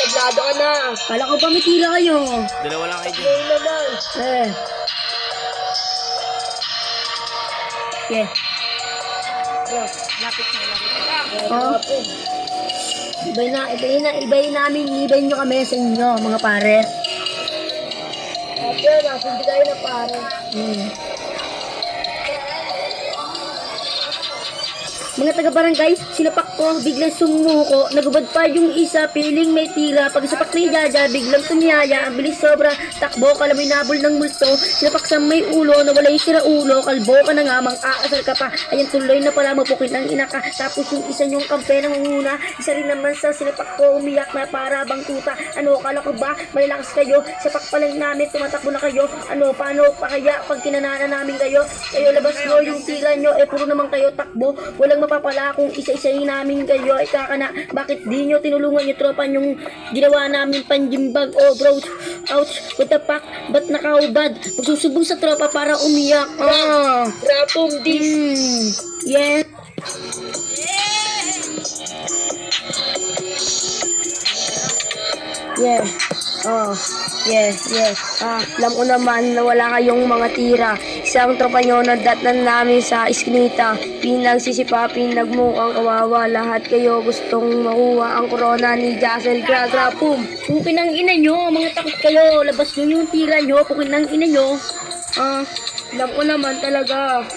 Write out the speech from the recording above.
Tablado ka na. Kala ko pa may tira kayo. Dalawa lang kayo dyan. Ngayon naman. Yeah. Lapit na. Oh. Ibayin nyo kami sa inyo, mga pare. Ate, nasindi kayo na pare. Mga taga-barangay, sinapak ko, biglang sumuko, nagubad pa yung isa, piling may tira, pag sapak ni Jaja, biglang tumiyaya, ang bilis sobra, takbo, kalamoy nabol ng multo, sinapak sa may ulo, nawala yung sira ulo, kalbo ka na nga, mang-aasar ka pa, ayan tuloy na pala, mapukit ng inaka, tapos yung isa yung kampe ng una, isa rin naman sa sinapak ko, umiyak na para bang tuta, ano, kala ko ba, may lakas kayo, sapak pa lang namin, tumatakbo na kayo, ano, paano pa kaya, pag kinanana namin kayo labas nyo yung tira nyo, puro naman kayo takbo, walang mapapala kung isa-isahin namin kayo ay kakana, bakit di nyo tinulungan yung tropa yung ginawa namin panjimbag, oh bro, ouch, what the fuck, ba't nakaubad, magsusubong sa tropa para umiyak, Rapong this. yeah, alam ko naman na wala kayong mga tira. Isang tropa nyo nadatnan namin sa iskinita. Pinagsisipapin, nagmukhang kawawa. Lahat kayo gustong makuha ang corona ni Jassel Gragrapum. Pukin ang ina nyo, mga takot kayo. Labas nyo yung tira nyo, pukin ang ina nyo. Alam ko naman talaga.